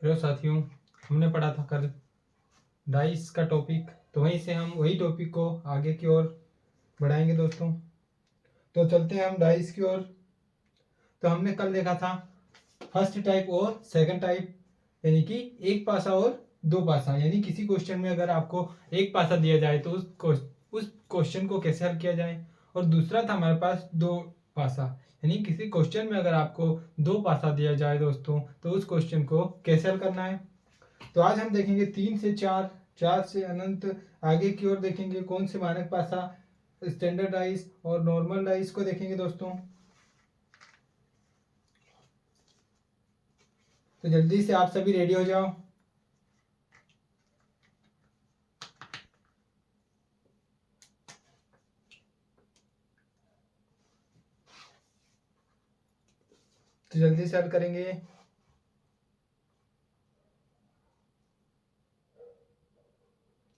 Hello साथियों, हमने पढ़ा था कल डाइस का टॉपिक, तो वहीं से हम वही टॉपिक को आगे की ओर बढ़ाएंगे दोस्तों। तो चलते हैं हम डाइस की ओर। तो हमने कल देखा था फर्स्ट टाइप और सेकंड टाइप, यानी कि एक पासा और दो पासा। यानी किसी क्वेश्चन में अगर आपको एक पासा दिया जाए तो उस क्वेश्चन को कैसे हल किया जाए। और दूसरा था हमारे पास दो पासा, यानी किसी क्वेश्चन में अगर आपको दो पासा दिया जाए दोस्तों तो उस क्वेश्चन को कैसे हल करना है। तो आज हम देखेंगे 3 से 4, 4 से अनंत आगे की ओर देखेंगे कौन से मानक पासा, स्टैंडर्ड डाइस और नॉर्मल डाइस को देखेंगे दोस्तों। तो जल्दी से आप सभी रेडी हो जाओ। तो जल्दी से हल करेंगे।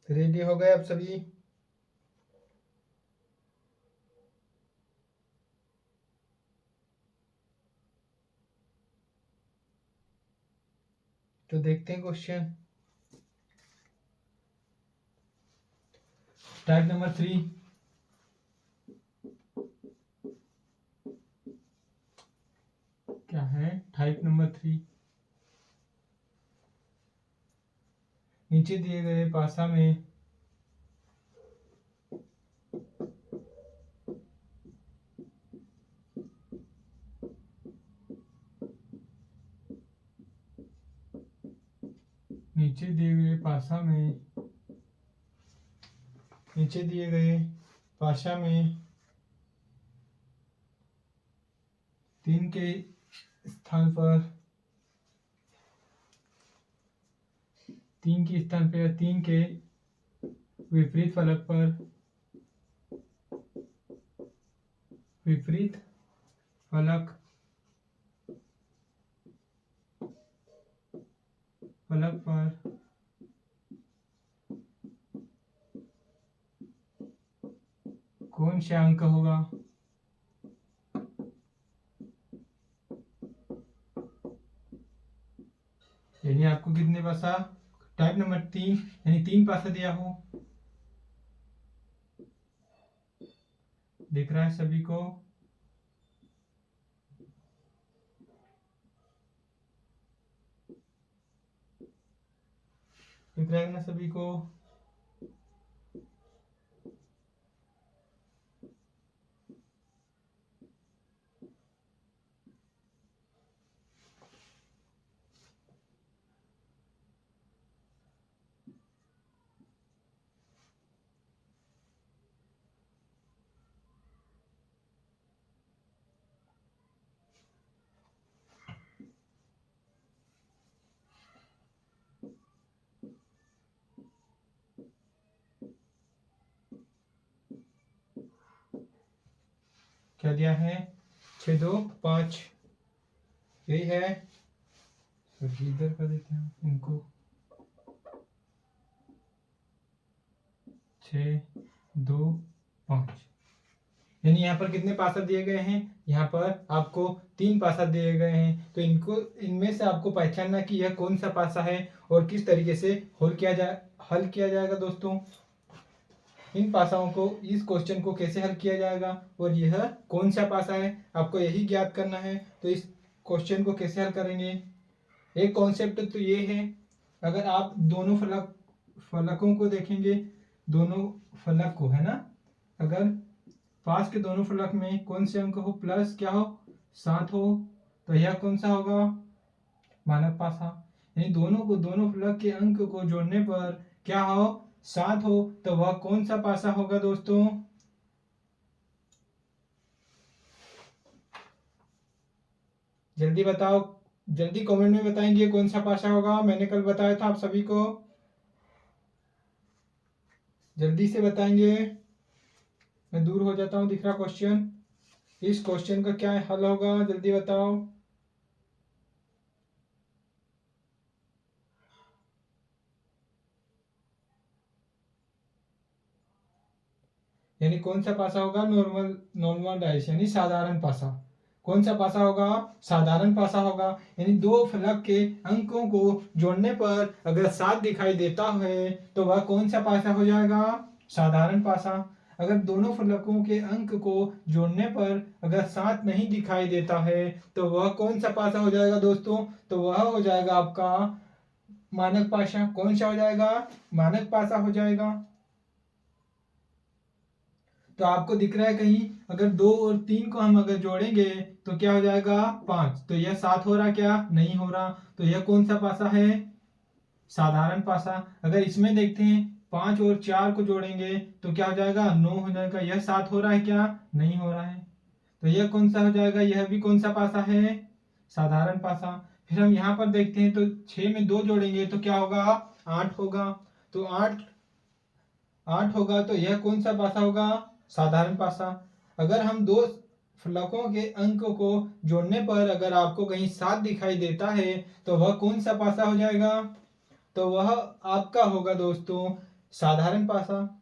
रेडी हो गए आप सभी? तो देखते हैं क्वेश्चन। टाइप नंबर 3, क्या है टाइप नंबर 3? नीचे दिए गए पासा में नीचे दिए गए पासा में नीचे दिए गए पासा में 3 के स्थान पर 3 के स्थान पर 3 के विपरीत फलक पर विपरीत फलक पर कौन सा अंक होगा। यानी आपको कितने पासा, टाइप नंबर 3 यानी 3 पासा दिया हो। दिख रहा है सभी को? दिख रहा है ना सभी को? क्या दिया है? 6 2 5, यही है। इधर कर देते हैं इनको। 6 2 5, यानी यहाँ पर कितने पासा दिए गए हैं? यहाँ पर आपको 3 पासा दिए गए हैं। तो इनमें से आपको पहचानना कि यह कौन सा पासा है और किस तरीके से हल किया जाएगा दोस्तों। इन पासाओं को, इस क्वेश्चन को कैसे हल किया जाएगा और यह कौन सा पासा है, आपको यही ज्ञात करना है। तो इस क्वेश्चन को कैसे हल करेंगे? एक कॉन्सेप्ट तो ये है, अगर आप दोनों फलकों को देखेंगे, दोनों फलक को, है ना, अगर पास के दोनों फलक में कौन से अंक हो, प्लस क्या हो, 7 हो, तो यह कौन सा होगा? मानक पासा। यानी दोनों फलक के अंक को जोड़ने पर क्या हो, 7 हो, तो वह कौन सा पासा होगा दोस्तों? जल्दी बताओ, जल्दी कमेंट में बताएंगे कौन सा पासा होगा। मैंने कल बताया था आप सभी को, जल्दी से बताएंगे। मैं दूर हो जाता हूँ, दिख रहा क्वेश्चन। इस क्वेश्चन का क्या हल होगा, जल्दी बताओ। यानी कौन सा पासा होगा? नॉर्मल डाइस, यानी साधारण पासा। कौन सा पासा होगा? साधारण पासा होगा। यानी दो फलक के अंकों को जोड़ने पर अगर 7 दिखाई देता है तो वह कौन सा पासा हो जाएगा? साधारण पासा। अगर दोनों फलकों के अंक को जोड़ने पर अगर 7 नहीं दिखाई देता है तो वह कौन सा पासा हो जाएगा दोस्तों? तो वह हो जाएगा आपका मानक पासा। कौन सा हो जाएगा? मानक पासा हो जाएगा। तो आपको दिख रहा है कहीं, अगर 2 और 3 को हम अगर जोड़ेंगे तो क्या हो जाएगा? 5। तो यह 7 हो रहा? क्या नहीं हो रहा। तो यह कौन सा पासा है? साधारण पासा। अगर इसमें देखते हैं 5 और 4 को जोड़ेंगे तो क्या हो जाएगा? 9 हो जाएगा। यह 7 हो रहा है? क्या नहीं हो रहा है। तो यह कौन सा हो जाएगा? यह भी कौन सा पासा है? साधारण पासा। फिर हम यहाँ पर देखते हैं तो 6 में 2 जोड़ेंगे तो क्या होगा? 8 होगा। तो 8 होगा। तो यह कौन सा पासा होगा? साधारण पासा। अगर हम दो फलकों के अंक को जोड़ने पर अगर आपको कहीं 7 दिखाई देता है तो वह कौन सा पासा हो जाएगा? तो वह आपका होगा दोस्तों साधारण पासा।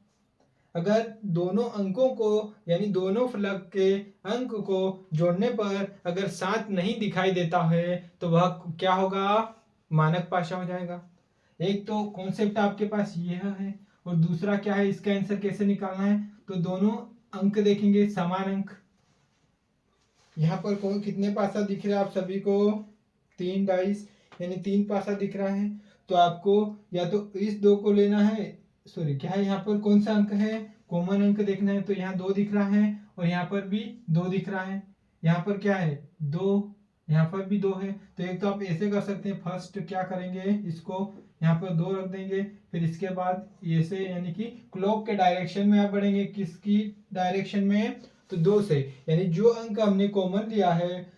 अगर दोनों अंकों को यानी दोनों फलक के अंक को जोड़ने पर अगर 7 नहीं दिखाई देता है तो वह क्या होगा? मानक पासा हो जाएगा। एक तो कॉन्सेप्ट आपके पास यह है और दूसरा क्या है, इसका आंसर कैसे निकालना है। तो दोनों अंक देखेंगे समान अंक। यहाँ पर कौन कितने पासा दिख रहा है आप सभी को? 3 डाइस यानी 3 पासा दिख रहा है। तो आपको या तो इस 2 को लेना है, सॉरी क्या है, यहाँ पर कौन सा अंक है? कॉमन अंक देखना है। तो यहाँ 2 दिख रहा है और यहाँ पर भी 2 दिख रहा है। यहाँ पर क्या है? 2, यहाँ पर भी 2 है। तो एक तो आप ऐसे कर सकते हैं, फर्स्ट क्या करेंगे, इसको यहाँ पर 2 रख देंगे, फिर इसके बाद ऐसे यानी कि क्लॉक के डायरेक्शन में आप बढ़ेंगे। किसकी डायरेक्शन में? तो 2 से। यानी जो अंक हमने कॉमन लिया है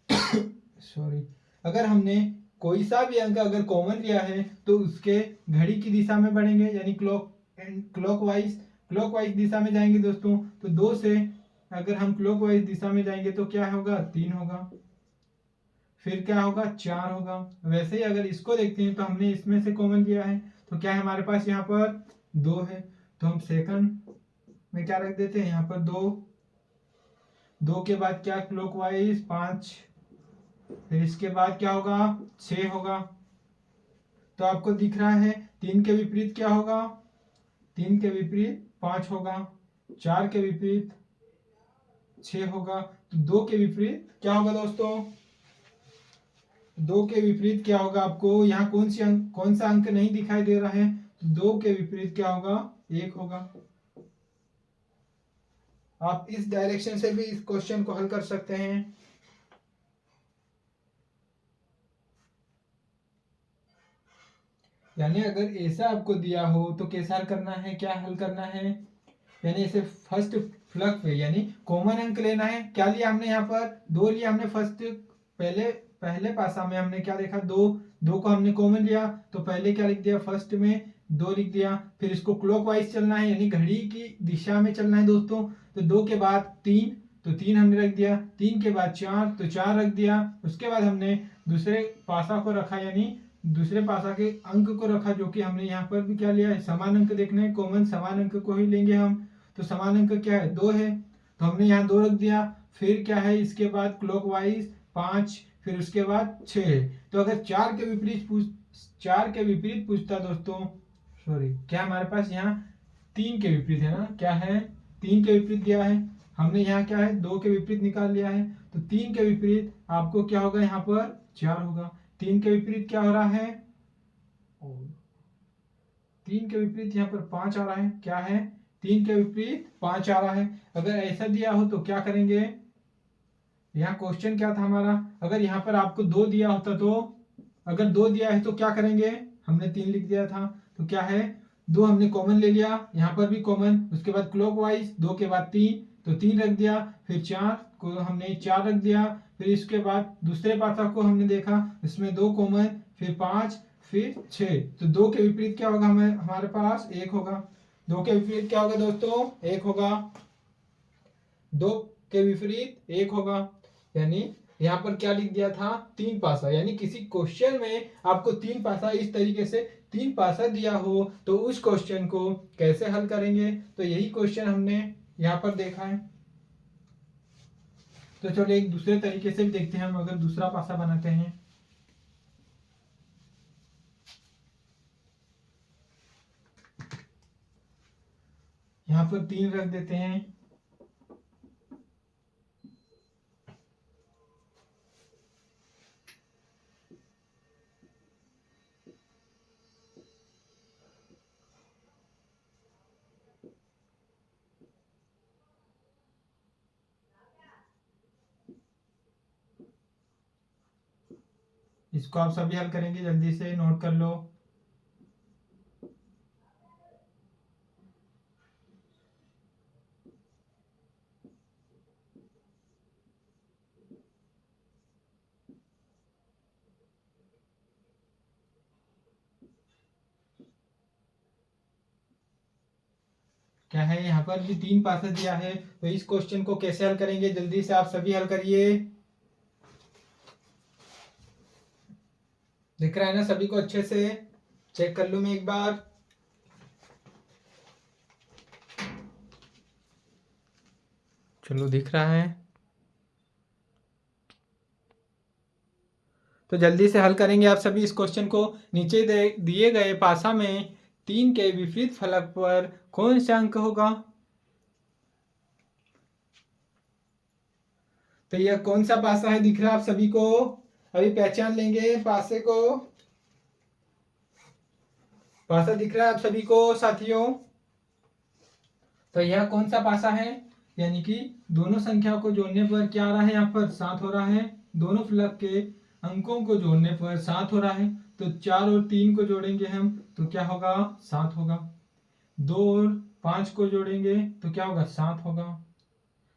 सॉरी, अगर हमने कोई सा भी अंक अगर कॉमन लिया है तो उसके घड़ी की दिशा में बढ़ेंगे, यानी क्लॉकवाइज दिशा में जाएंगे दोस्तों। तो 2 से अगर हम क्लॉकवाइज दिशा में जाएंगे तो क्या होगा? 3 होगा। फिर क्या होगा? 4 होगा। वैसे ही अगर इसको देखते हैं तो हमने इसमें से कॉमन लिया है तो क्या है हमारे पास? यहाँ पर 2 है। तो हम सेकंड में क्या रख देते हैं? यहाँ पर 2 के बाद क्या? क्लॉकवाइज 5, फिर इसके बाद क्या होगा? 6 होगा। तो आपको दिख रहा है 3 के विपरीत क्या होगा? 3 के विपरीत 5 होगा। 4 के विपरीत 6 होगा। तो 2 के विपरीत क्या होगा दोस्तों? 2 के विपरीत क्या होगा? आपको यहाँ कौन सा अंक नहीं दिखाई दे रहा है? तो 2 के विपरीत क्या होगा? 1 होगा। आप इस डायरेक्शन से भी इस क्वेश्चन को हल कर सकते हैं। यानी अगर ऐसा आपको दिया हो तो कैसा हल करना है? क्या हल करना है? यानी इसे फर्स्ट फ्लक पे यानी कॉमन अंक लेना है। क्या लिया हमने? यहाँ पर 2 लिया हमने फर्स्ट। पहले पासा में हमने क्या देखा? 2 को हमने कॉमन लिया तो पहले क्या लिख दिया? फर्स्ट में 2 लिख दिया। फिर इसको क्लॉकवाइज चलना है यानी घड़ी की दिशा में चलना है दोस्तों। तो 2 के बाद 3, तो 3 हमने रख दिया। 3 के बाद 4, तो 4 रख दिया। उसके बाद हमने दूसरे पासा को रखा यानी दूसरे पासा के अंक को रखा, जो कि हमने यहाँ पर भी क्या लिया है? समान अंक देखना है, कॉमन समान अंक को ही लेंगे हम। तो समान अंक क्या है? 2 है। तो हमने यहाँ 2 रख दिया। फिर क्या है? इसके बाद क्लॉकवाइज 5, फिर उसके बाद 6 है। तो अगर 4 के विपरीत पूछता दोस्तों, सॉरी क्या हमारे पास यहाँ 3 के विपरीत है ना? क्या है? 3 के विपरीत दिया है। हमने यहाँ क्या है? 2 के विपरीत निकाल लिया है। तो 3 के विपरीत आपको क्या होगा? यहाँ पर 4 होगा। 3 के विपरीत क्या हो रहा है? 3 के विपरीत यहाँ पर 5 आ रहा है। क्या है? 3 के विपरीत 5 आ रहा है। अगर ऐसा दिया हो तो क्या करेंगे? यहाँ क्वेश्चन क्या था हमारा? अगर यहाँ पर आपको 2 दिया होता तो, अगर 2 दिया है तो क्या करेंगे? हमने 3 लिख दिया था। तो क्या है? 2 हमने कॉमन ले लिया, यहाँ पर भी कॉमन। उसके बाद क्लॉकवाइज 2 के बाद 3, तो 3 रख दिया। फिर 4 को हमने 4 रख दिया। फिर इसके बाद दूसरे पासा को हमने देखा, इसमें 2 कॉमन, फिर 5, फिर 6। तो 2 के विपरीत क्या होगा? हमारे पास 1 होगा। 2 के विपरीत क्या होगा दोस्तों? 1 होगा। 2 के विपरीत 1 होगा। यानी यहाँ पर क्या लिख दिया था? 3 पासा। यानी किसी क्वेश्चन में आपको 3 पासा, इस तरीके से 3 पासा दिया हो तो उस क्वेश्चन को कैसे हल करेंगे? तो यही क्वेश्चन हमने यहाँ पर देखा है। तो चलो एक दूसरे तरीके से भी देखते हैं, हम अगर दूसरा पासा बनाते हैं। यहाँ पर 3 रख देते हैं। इसको आप सभी हल करेंगे, जल्दी से नोट कर लो। क्या है, यहाँ पर भी 3 पासा दिया है, तो इस क्वेश्चन को कैसे हल करेंगे, जल्दी से आप सभी हल करिए। दिख रहा है ना सभी को अच्छे से? चेक कर लूं मैं एक बार। चलो दिख रहा है, तो जल्दी से हल करेंगे आप सभी इस क्वेश्चन को। नीचे दिए गए पासा में 3 के विपरीत फलक पर कौन सा अंक होगा? तो यह कौन सा पासा है, दिख रहा है आप सभी को? अभी पहचान लेंगे पासे को। पासा दिख रहा है आप सभी को साथियों? तो यह कौन सा पासा है? यानी कि दोनों संख्याओं को जोड़ने पर क्या आ रहा है, यहाँ पर 7 हो रहा है। दोनों फलक के अंकों को जोड़ने पर 7 हो रहा है, तो 4 और 3 को जोड़ेंगे हम तो क्या होगा, 7 होगा। 2 और 5 को जोड़ेंगे तो क्या होगा, 7 होगा।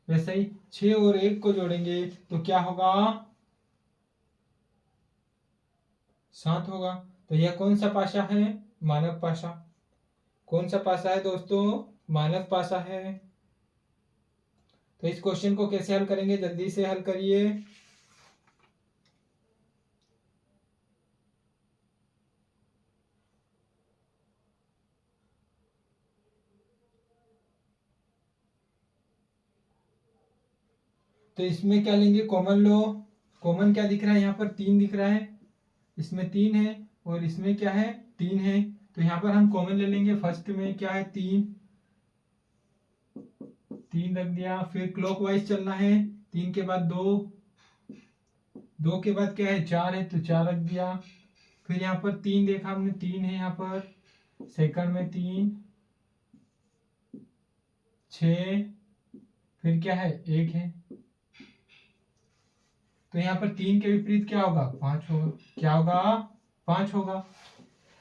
वैसे ही 6 और 1 को जोड़ेंगे तो क्या होगा, 7 होगा। तो यह कौन सा पासा है, मानक पासा। कौन सा पासा है दोस्तों, मानक पासा है। तो इस क्वेश्चन को कैसे हल करेंगे, जल्दी से हल करिए। तो इसमें क्या लेंगे, कॉमन लो। कॉमन क्या दिख रहा है, यहाँ पर 3 दिख रहा है, इसमें 3 है और इसमें क्या है, 3 है। तो यहाँ पर हम कॉमन ले लेंगे। फर्स्ट में क्या है, 3 रख दिया। फिर क्लॉकवाइज चलना है, 3 के बाद 2, 2 के बाद क्या है, 4 है तो 4 रख दिया। फिर यहाँ पर 3 देखा हमने, 3 है यहाँ पर। सेकंड में 3, 6, फिर क्या है, 1 है। तो यहाँ पर 3 के विपरीत क्या होगा, 5 होगा। क्या होगा, 5 होगा।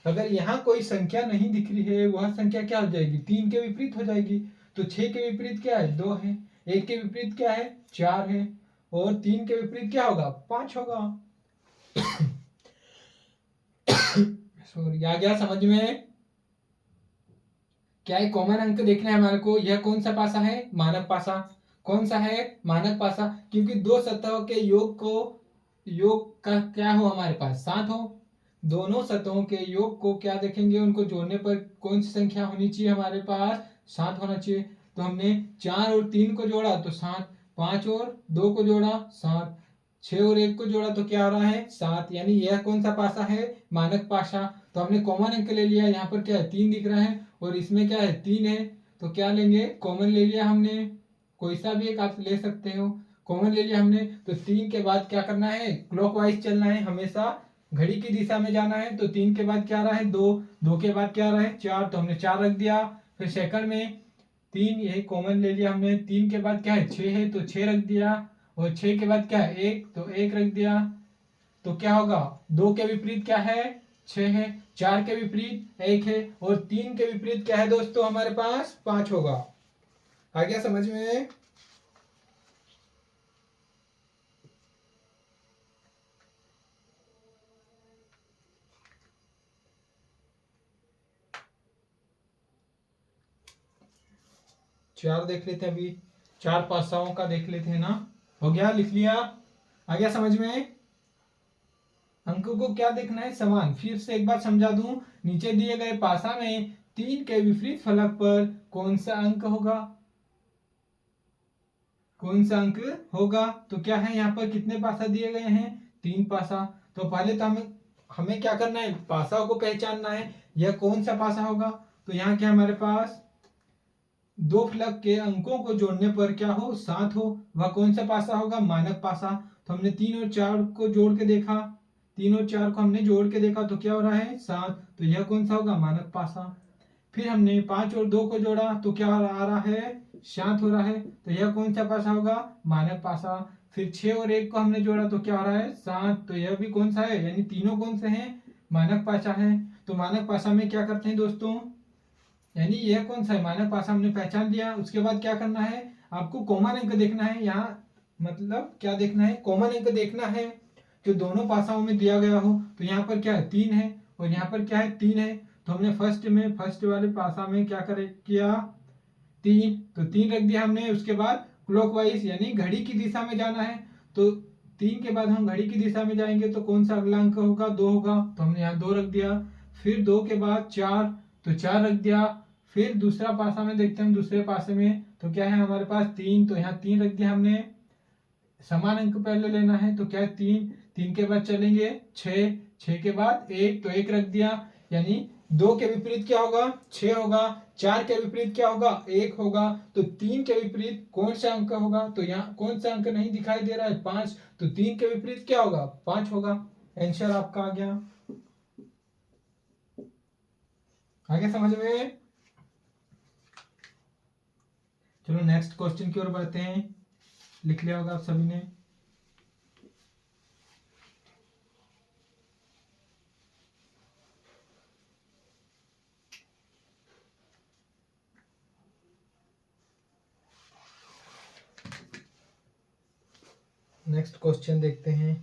अगर यहाँ कोई संख्या नहीं दिख रही है, वह संख्या क्या हो जाएगी, 3 के विपरीत हो जाएगी। तो 6 के विपरीत क्या है, 2 है। 1 के विपरीत क्या है, 4 है। और 3 के विपरीत क्या होगा, 5 होगा। सॉरी, आ गया समझ में? क्या है, कॉमन अंक देखना है हमारे को। यह कौन सा पासा है, मानक पासा। कौन सा है, मानक पासा, क्योंकि दो सतहों के योग का क्या हो हमारे पास, 7 हो। दोनों सतहों के योग को क्या देखेंगे, उनको जोड़ने पर कौन सी संख्या होनी चाहिए हमारे पास, 7 होना चाहिए। तो हमने 4 और 3 को जोड़ा तो 7, 5 और 2 को जोड़ा 7, 6 और 1 को जोड़ा तो क्या हो रहा है, 7। यानी यह कौन सा पासा है, मानक पासा। तो हमने कॉमन अंक ले लिया, यहाँ पर क्या है, 3 दिख रहा है और इसमें क्या है, 3 है। तो क्या लेंगे, कॉमन ले लिया हमने। कोई सा भी एक आप ले सकते हो। कॉमन ले लिया हमने, तो 3 के बाद क्या करना है, क्लॉकवाइज चलना है, हमेशा घड़ी की दिशा में जाना है। तो 3 के बाद क्या आ रहा है, 2, 2 के बाद क्या आ रहा है, 4, तो हमने 4 रख दिया। फिर सेकंड में 3, यही कॉमन ले लिया हमने। 3 के बाद क्या है, 6 है तो 6 रख दिया। और 6 के बाद क्या है, 1, तो 1 रख दिया। तो क्या होगा, 2 के विपरीत क्या है, 6 है। 4 के विपरीत 1 है और 3 के विपरीत क्या है दोस्तों, हमारे पास 5 होगा। आ गया समझ में? चार देख लेते हैं अभी, 4 पासाओं का देख लेते हैं ना। हो गया, लिख लिया? आ गया समझ में? अंक को क्या देखना है, समान। फिर से एक बार समझा दूं, नीचे दिए गए पासा में 3 के विपरीत फलक पर कौन सा अंक होगा। कौन सा अंक होगा। तो क्या है यहाँ पर कितने पासा दिए गए हैं, 3 पासा। तो पहले तो हमें क्या करना है, पासाओं को पहचानना है, यह कौन सा पासा होगा। तो यहाँ क्या हमारे पास दो फलक के अंकों को जोड़ने पर क्या हो, 7 हो, वह कौन सा पासा होगा, मानक पासा। तो हमने 3 और 4 को जोड़ के देखा, 3 और 4 को हमने जोड़ के देखा तो क्या हो रहा है, 7। तो यह कौन सा होगा, मानक पासा। फिर हमने 5 और 2 को जोड़ा तो क्या आ रहा है, 7 हो रहा है। तो यह कौन सा पासा होगा, मानक पासा। फिर 6 और 1 को हमने जोड़ा तो क्या हो रहा है, 7। तो यह भी कौन सा है, यानी तीनों कौन से हैं, मानक पासा है। तो मानक पासा में क्या करते हैं दोस्तों, यानी यह कौन सा है, मानक पासा हमने पहचान लिया। उसके बाद क्या करना है, आपको कॉमन अंक देखना है। यहाँ मतलब क्या देखना है, कॉमन अंक देखना है जो दोनों पासाओं में दिया गया हो। तो यहाँ पर क्या है, 3 है, और यहाँ पर क्या है, 3 है। तो हमने फर्स्ट वाले पासा में क्या किया, 3। तो 3 रख दिया हमने। उसके बाद क्लॉकवाइज यानी घड़ी की दिशा में जाना है। तो 3 के बाद हम घड़ी की दिशा में जाएंगे तो कौन सा अगला अंक होगा, 2 होगा। तो हमने यहाँ 2 रख दिया। फिर 2 के बाद 4, तो 4 रख दिया। फिर दूसरा पासा में देखते हैं, हम दूसरे पासे में तो क्या है हमारे पास, 3। तो यहाँ 3 रख दिया हमने। समान अंक पहले लेना है तो क्या है, 3। 3 के बाद चलेंगे 6, 6 के बाद 1, तो 1 रख दिया। यानी 2 के विपरीत क्या होगा, 6 होगा। 4 के विपरीत क्या होगा, 1 होगा। तो 3 के विपरीत कौन सा अंक होगा, तो यहाँ कौन सा अंक नहीं दिखाई दे रहा है, 5। तो 3 के विपरीत क्या होगा, 5 होगा। आंसर आपका आ गया। आगे समझ में। चलो नेक्स्ट क्वेश्चन की ओर बढ़ते हैं। लिख लिया होगा आप सभी ने। नेक्स्ट क्वेश्चन देखते हैं।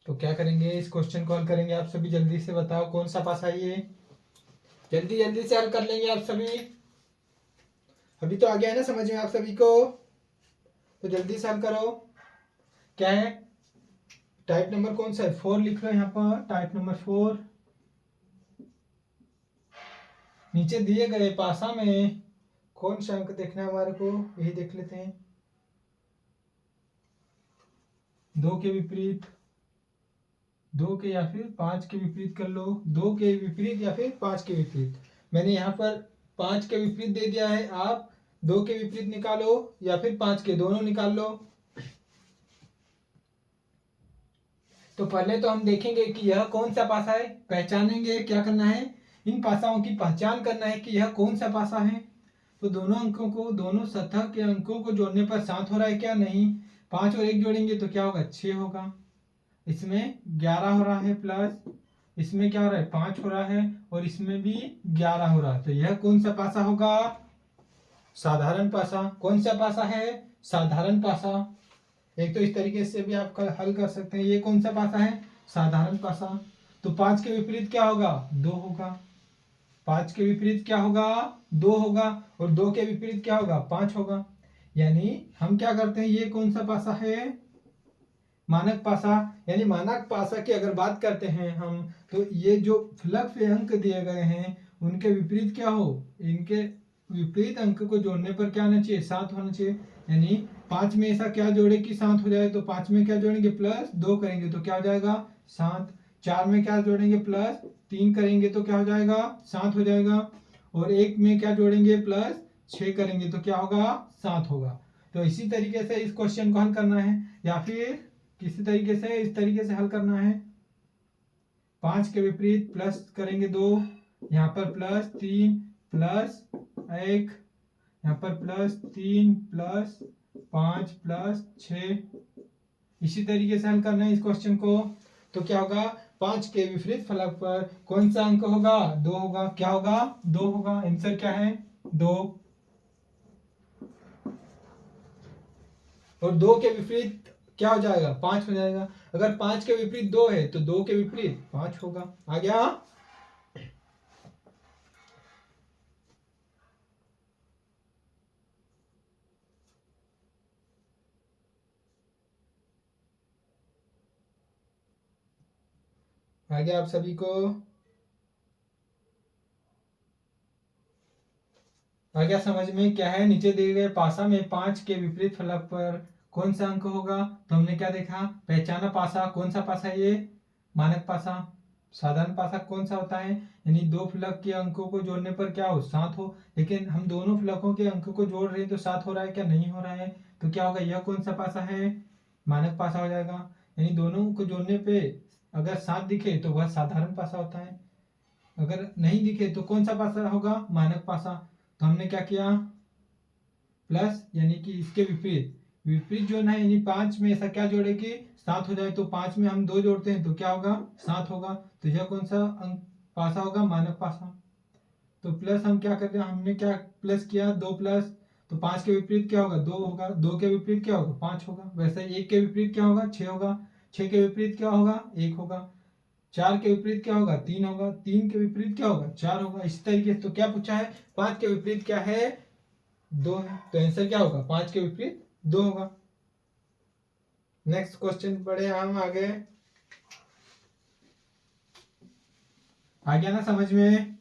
तो क्या करेंगे, इस क्वेश्चन को हल करेंगे। आप सभी जल्दी से बताओ कौन सा पासा है ये, जल्दी जल्दी से हल कर लेंगे आप सभी। अभी तो आ गया है ना समझ में आप सभी को, तो जल्दी से हल करो। क्या है, टाइप नंबर कौन सा है, 4 लिख लो यहाँ पर, टाइप नंबर 4। नीचे दिए गए पासा में कौन सा अंक देखना है हमारे को, यही देख लेते हैं। 2 के विपरीत, 2 के या फिर 5 के विपरीत कर लो। 2 के विपरीत या फिर 5 के विपरीत। मैंने यहाँ पर 5 के विपरीत दे दिया है, आप 2 के विपरीत निकालो या फिर 5 के, दोनों निकाल लो। तो पहले तो हम देखेंगे कि यह कौन सा पासा है, पहचानेंगे। क्या करना है, इन पासाओं की पहचान करना है कि यह कौन सा पासा है। तो दोनों अंकों को, दोनों सतह के अंकों को जोड़ने पर 7 हो रहा है क्या, नहीं। 5 और 1 जोड़ेंगे तो क्या होगा, 6 होगा। इसमें 11 हो रहा है प्लस, इसमें क्या हो रहा है, 5 हो रहा है, और इसमें भी 11 हो रहा है। तो यह कौन सा पासा होगा, साधारण पासा। कौन सा पासा है, साधारण पासा। एक तो इस तरीके से भी आप हल कर सकते हैं। ये कौन सा पासा है, साधारण पासा। तो 5 के विपरीत क्या होगा, 2 होगा। 5 के विपरीत क्या होगा, 2 होगा। और 2 के विपरीत क्या होगा, 5 होगा। यानी हम क्या करते हैं, ये कौन सा पासा है, मानक पासा। यानी मानक पासा की अगर बात करते हैं हम, तो ये जो फलक पे अंक दिए गए हैं उनके विपरीत क्या हो, इनके विपरीत अंक को जोड़ने पर क्या होना चाहिए, 7 होना चाहिए। यानी 5 में ऐसा क्या जोड़े कि 7 हो जाए, तो 5 में क्या जोड़ेंगे, प्लस 2 करेंगे तो क्या हो जाएगा, 7। 4 में क्या जोड़ेंगे, प्लस 3 करेंगे तो क्या हो जाएगा, 7 हो जाएगा। और 1 में क्या जोड़ेंगे, प्लस 6 करेंगे तो क्या होगा, 7 होगा। तो इसी तरीके से इस क्वेश्चन को हल करना है, या फिर किसी तरीके से इस तरीके से हल करना है। 5 के विपरीत प्लस करेंगे 2, यहाँ पर +3 प्लस 1, यहाँ पर +3 प्लस 5 प्लस 6। इसी तरीके से हल करना है इस क्वेश्चन को। तो क्या होगा, 5 के विपरीत फलक पर कौन सा अंक होगा, 2 होगा। क्या होगा, 2 होगा। आंसर क्या है, 2। और 2 के विपरीत क्या हो जाएगा, 5 हो जाएगा। अगर 5 के विपरीत 2 है तो 2 के विपरीत 5 होगा। आ गया। आ गया आप सभी को। आ गया समझ में। क्या है, नीचे दिए गए पासा में 5 के विपरीत फलक पर कौन सा अंक होगा। तो हमने क्या देखा, पहचाना पासा। कौन सा पासा है ये, मानक पासा। साधारण पासा कौन सा होता है, यानी दो फलक के अंकों को जोड़ने पर क्या हो, 7 हो। लेकिन हम दोनों फलकों के अंक को जोड़ रहे हैं तो 7 हो रहा है क्या, नहीं हो रहा है। तो क्या होगा, यह कौन सा पासा है, मानक पासा हो जाएगा। यानी दोनों को जोड़ने पे अगर 7 दिखे तो वह साधारण पासा होता है, अगर नहीं दिखे तो कौन सा पासा होगा, मानक पासा। तो हमने क्या किया, प्लस यानी कि इसके विपरीत, विपरीत जो है यानी 5 में ऐसा क्या जोड़े कि 7 हो जाए। तो 5 में हम 2 जोड़ते हैं तो क्या होगा, 7 होगा। तो यह कौन सा अंक पासा होगा, मानक पासा। तो प्लस हम क्या करते हैं, हमने क्या प्लस किया, 2 प्लस। तो 5 के विपरीत क्या होगा, 2 होगा। 2 के विपरीत क्या होगा, 5 होगा। वैसे 1 के विपरीत क्या होगा, 6 होगा। 6 के विपरीत क्या होगा, 1 होगा। 4 के विपरीत क्या होगा, 3 होगा। 3 के विपरीत क्या होगा, 4 होगा। इस तरीके से तो क्या पूछा है, 5 के विपरीत क्या है, 2 है। तो आंसर क्या होगा, 5 के विपरीत 2 होगा। नेक्स्ट क्वेश्चन पढ़े हम आगे। आ गया ना समझ में।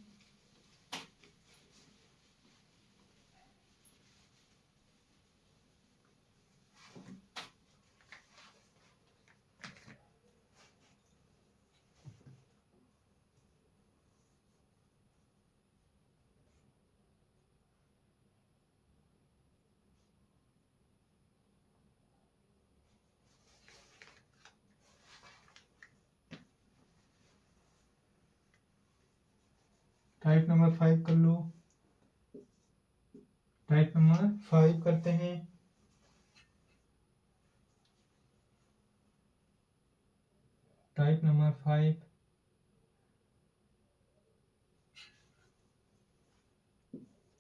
टाइप नंबर 5 कर लो। टाइप नंबर 5 करते हैं। टाइप नंबर 5,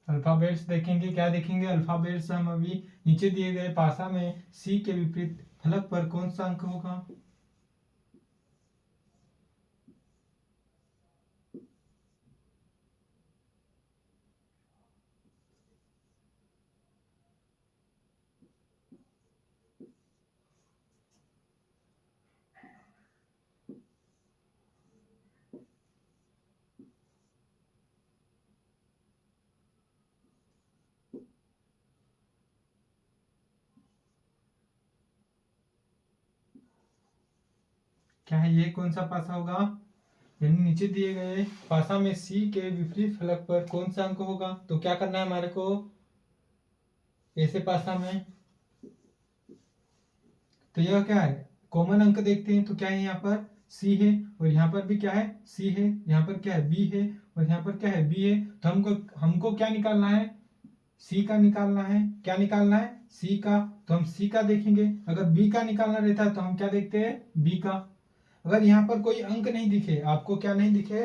अल्फाबेट्स देखेंगे। क्या देखेंगे, अल्फाबेट्स। हम अभी नीचे दिए गए पासा में सी के विपरीत फलक पर कौन सा अंक होगा। क्या है, ये कौन सा पासा होगा, यानी नीचे दिए गए पासा में सी के विपरीत फलक पर कौन सा अंक होगा। तो क्या करना है हमारे को, ऐसे पासा में तो यह क्या है, कॉमन अंक देखते हैं। तो क्या है, यहाँ पर सी है और यहाँ पर भी क्या है, सी है। यहाँ पर क्या है, बी है और यहाँ पर क्या है, बी है। तो हमको हमको क्या निकालना है, सी का निकालना है। क्या निकालना है, सी का। तो हम सी का देखेंगे। अगर बी का निकालना रहता है तो हम क्या देखते हैं, बी का। अगर यहाँ पर कोई अंक नहीं दिखे, आपको क्या नहीं दिखे,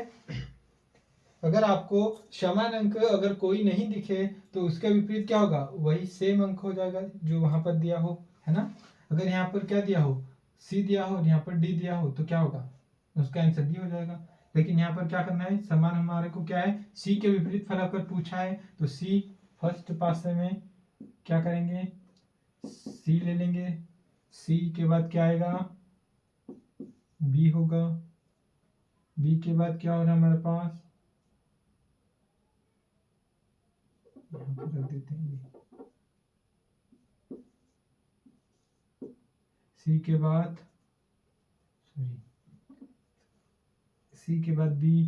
अगर आपको समान अंक अगर कोई नहीं दिखे तो उसके विपरीत क्या होगा, वही सेम अंक हो जाएगा जो वहां पर दिया हो, है ना। अगर यहाँ पर क्या दिया हो, सी दिया हो और यहाँ पर डी दिया हो तो क्या होगा, उसका आंसर डी हो जाएगा। लेकिन यहाँ पर क्या करना है, समान हमारे को क्या है, सी के विपरीत फलक पर पूछा है। तो सी फर्स्ट पासे में क्या करेंगे, सी ले लेंगे। सी के बाद क्या आएगा, बी होगा। बी के बाद क्या हो रहा है हमारे पास, यहाँ पर रख देते हैं ये। सी के बाद, सॉरी, सी के बाद बी,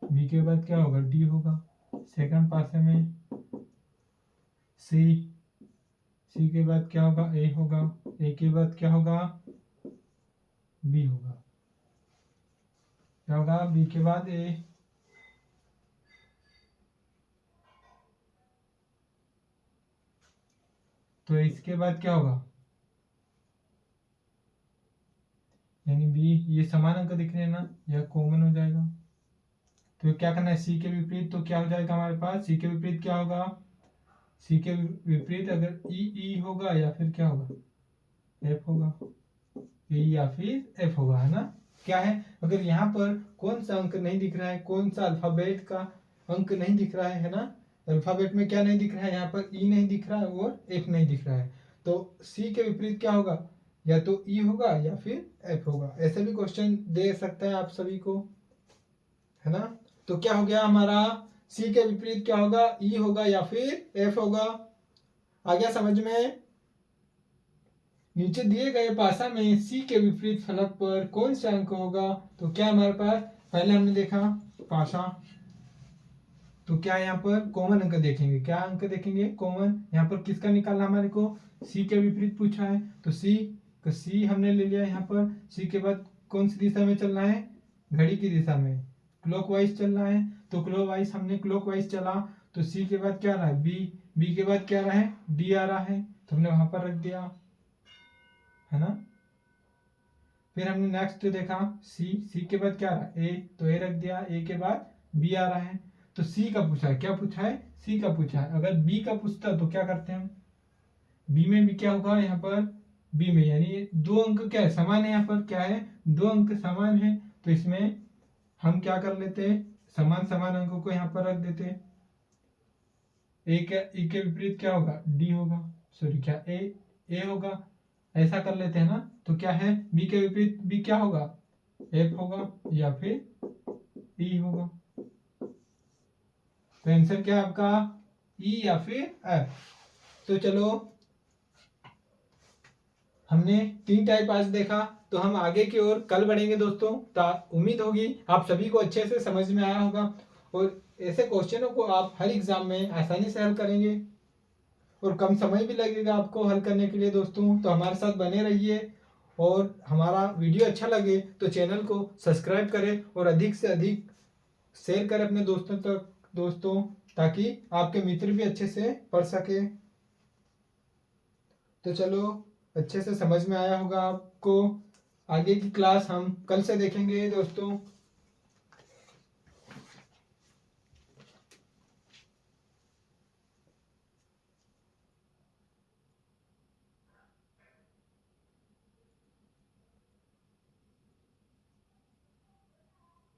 बी के बाद क्या होगा, डी होगा। सेकंड पासे में सी, सी के बाद क्या होगा, ए होगा। ए के बाद क्या होगा, बी होगा। क्या होगा, बी के बाद ए, तो इसके बाद क्या होगा, यानी बी, ये समान अंक दिख रहे हैं ना, यह कॉमन हो जाएगा। तो क्या करना है, सी के विपरीत, तो क्या हो जाएगा हमारे पास, सी के विपरीत क्या होगा, सी के विपरीत अगर ई होगा या फिर क्या होगा, एफ होगा, ई या फिर एफ होगा, है ना। क्या है, अगर यहाँ पर कौन सा अंक नहीं दिख रहा है, कौन सा अल्फाबेट का अंक नहीं दिख रहा है ना, अल्फाबेट में क्या नहीं दिख रहा है, यहाँ पर ई नहीं दिख रहा है और एफ नहीं दिख रहा है, तो सी के विपरीत क्या होगा, या तो ई होगा या फिर एफ होगा। ऐसे भी क्वेश्चन दे सकता है आप सभी को, है ना। तो क्या हो गया हमारा, सी के विपरीत क्या होगा, ई होगा या फिर एफ होगा। आ गया समझ में। नीचे दिए गए पासा में सी के विपरीत फलक पर कौन सा अंक होगा, तो क्या हमारे पास, पहले हमने देखा पासा, तो क्या यहाँ पर कॉमन अंक देखेंगे, क्या अंक देखेंगे, कॉमन। यहाँ पर किसका निकालना हमारे को, सी के विपरीत पूछा है, तो सी हमने ले लिया। यहाँ पर सी के बाद कौन सी दिशा में चलना है, घड़ी की दिशा में, क्लॉकवाइज चलना है, तो क्लॉकवाइज हमने क्लॉकवाइज चला, तो सी के बाद क्या रहा है, बी के बाद क्या रहा है, डी आ रहा है, तो हमने वहां पर रख दिया, है ना। फिर हमने नेक्स्ट देखा सी के बाद क्या रहा, ए, तो ए रख दिया, ए के बाद बी आ रहा है, तो सी का पूछा है, क्या पूछा है, सी का पूछा है। अगर बी का पूछता तो क्या करते हैं हम, बी में भी क्या होगा, यहाँ पर बी में यानी दो अंक क्या है, समान है, यहाँ पर क्या है, दो अंक समान है, तो इसमें हम क्या कर लेते हैं, समान समान अंकों को यहाँ पर रख देते हैं। ए के विपरीत क्या होगा, डी होगा, सॉरी क्या ए होगा, ऐसा कर लेते हैं ना। तो क्या है, बी के विपरीत बी क्या होगा, एफ होगा या फिर ई होगा। तो आंसर क्या है आपका, ई या फिर एफ। तो चलो हमने 3 टाइप आज देखा, तो हम आगे की ओर कल बढ़ेंगे दोस्तों। उम्मीद होगी आप सभी को अच्छे से समझ में आया होगा और ऐसे क्वेश्चनों को आप हर एग्जाम में आसानी से हल करेंगे और कम समय भी लगेगा आपको हल करने के लिए दोस्तों। तो हमारे साथ बने रहिए और हमारा वीडियो अच्छा लगे तो चैनल को सब्सक्राइब करें और अधिक से अधिक शेयर करें अपने दोस्तों तक दोस्तों, ताकि आपके मित्र भी अच्छे से पढ़ सके। तो चलो अच्छे से समझ में आया होगा आपको। आगे की क्लास हम कल से देखेंगे दोस्तों।